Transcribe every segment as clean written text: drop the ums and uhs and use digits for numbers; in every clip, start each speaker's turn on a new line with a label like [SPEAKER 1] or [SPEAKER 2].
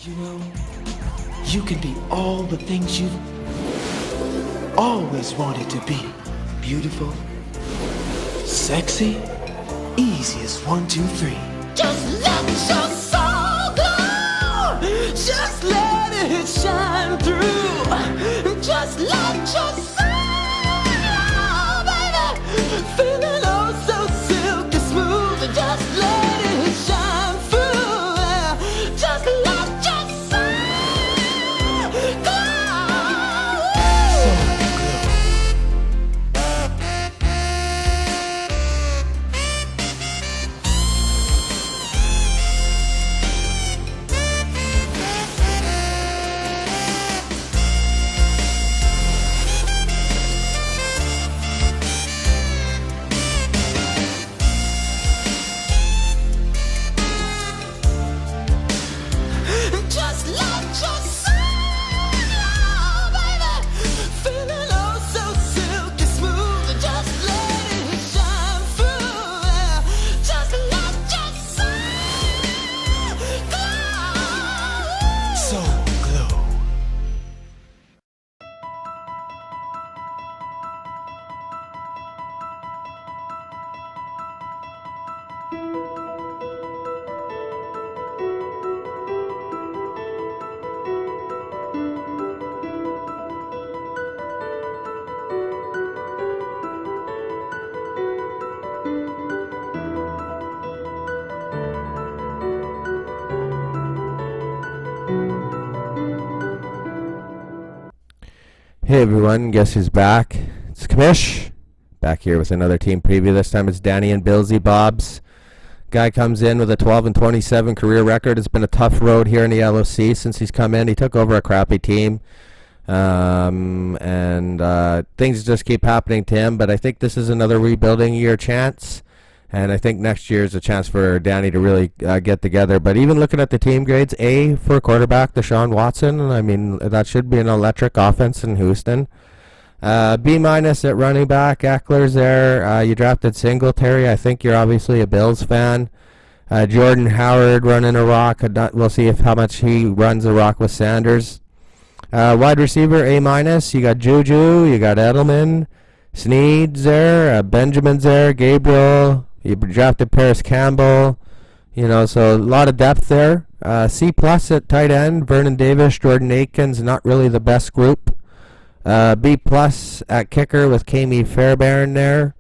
[SPEAKER 1] You know, you can be all the things you've always wanted to be. Beautiful, sexy, easy as 1, 2, 3. Just let your soul glow. Just let it shine through. Just let your soul glow, baby. Feeling oh so silky smooth. Just let it shine through. Just let your soul glow. Just let your soul glow, baby. Feeling oh so silky smooth. Just let it shine through. Just let your soul glow. Soul Glow.
[SPEAKER 2] Hey everyone, guess who's back? It's Kamish, back here with another team preview. This time it's Danny and Billsy Bobs. Guy comes in with a 12-27 career record. It's been a tough road here in the LOC since he's come in. He took over a crappy team, and things just keep happening to him. But I think this is another rebuilding year chance, and I think next year is a chance for Danny to really get together. But even looking at the team grades, A for quarterback, Deshaun Watson. I mean, that should be an electric offense in Houston. B minus at running back, Eckler's there. You drafted Singletary. I think you're obviously a Bills fan. Jordan Howard running a rock. We'll see how much he runs a rock with Sanders. Wide receiver, A minus. You got Juju. You got Edelman. Sneed's there. Benjamin's there. Gabriel. You drafted Paris Campbell. You know, so a lot of depth there. C plus at tight end. Vernon Davis, Jordan Aikens. Not really the best group. B plus at kicker with Kami Fairbairn there.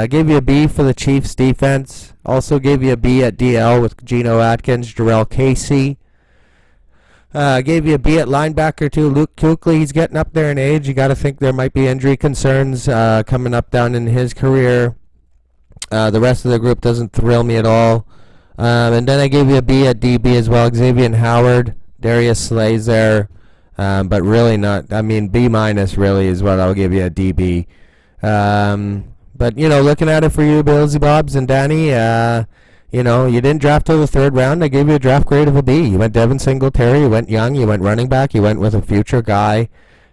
[SPEAKER 2] Gave you a B for the Chiefs defense. Also gave you a B at DL with Geno Atkins, Jarrell Casey. Gave you a B at linebacker too, Luke Kuechly. He's getting up there in age. You got to think there might be injury concerns coming up down in his career. The rest of the group doesn't thrill me at all. And then I gave you a B at DB as well. Xavier Howard, Darius Slay's there. But really not. I mean, B minus really is what I'll give you at DB. But, you know, looking at it for you, Billsy Bobs and Danny, you know, you didn't draft till the third round. I gave you a draft grade of a B. You went Devin Singletary. You went young. You went running back. You went with a future guy.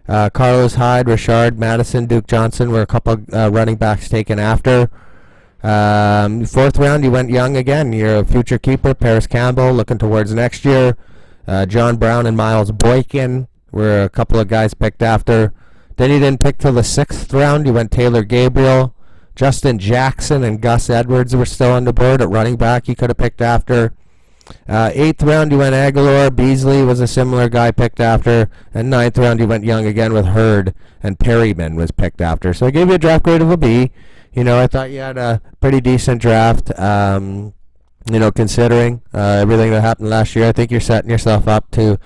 [SPEAKER 2] Carlos Hyde, Rashard Madison, Duke Johnson were a couple running backs taken after. Fourth round, you went young again. You're a future keeper. Paris Campbell, looking towards next year. John Brown and Miles Boykin were a couple of guys picked after. Then you didn't pick till the sixth round. You went Taylor Gabriel. Justin Jackson and Gus Edwards were still on the board at running back. You could have picked after. Eighth round, you went Aguilar. Beasley was a similar guy picked after. And ninth round, you went young again with Hurd. And Perryman was picked after. So I gave you a draft grade of a B. You know, I thought you had a pretty decent draft. You know, considering everything that happened last year, I think you're setting yourself up to,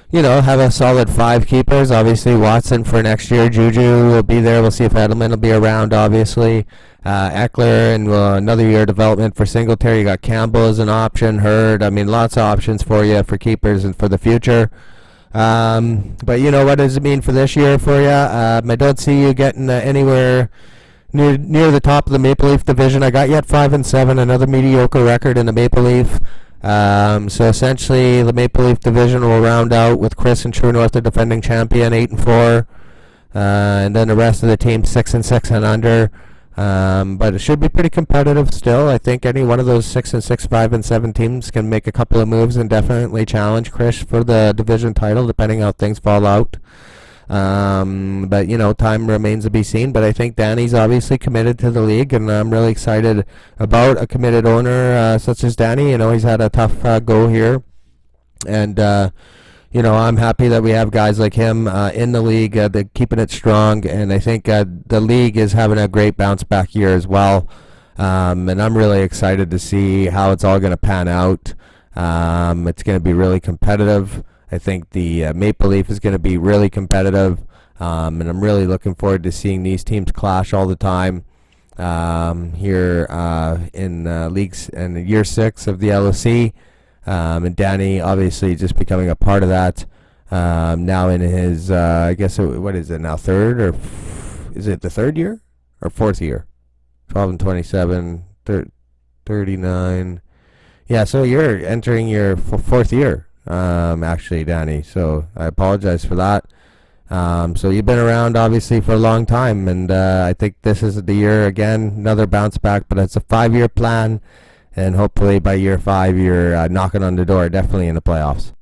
[SPEAKER 2] you know, have a solid 5 keepers. Obviously, Watson for next year. Juju will be there. We'll see if Edelman will be around, obviously. Eckler and another year development for Singletary. You got Campbell as an option, Hurd. I mean, lots of options for you for keepers and for the future. But, you know, what does it mean for this year for you? I don't see you getting anywhere near the top of the Maple Leaf division. I got you at 5-7, another mediocre record in the Maple Leaf. So essentially, the Maple Leaf division will round out with Chris and True North, the defending champion, 8-4, and then the rest of the team 6-6 and under. But it should be pretty competitive still. I think any one of those 6-6, 5-7 teams can make a couple of moves and definitely challenge Chris for the division title, depending how things fall out. But time remains to be seen. But I think Danny's obviously committed to the league, and I'm really excited about a committed owner such as Danny. He's had a tough go here, and I'm happy that we have guys like him in the league, keeping it strong. And I think the league is having a great bounce back year as well. And I'm really excited to see how it's all going to pan out. It's going to be really competitive. I think the Maple Leaf is going to be really competitive, and I'm really looking forward to seeing these teams clash all the time here in leagues in year 6 of the LOC. And Danny obviously just becoming a part of that now in his, I guess, what is it now, third, or is it the third year or fourth year? 12 and 27, 39. Yeah, so you're entering your fourth year. Actually, Danny, so I apologize for that. So you've been around obviously for a long time, and I think this is the year again, another bounce back, but it's a 5-year plan, and hopefully by year 5 you're knocking on the door, definitely in the playoffs.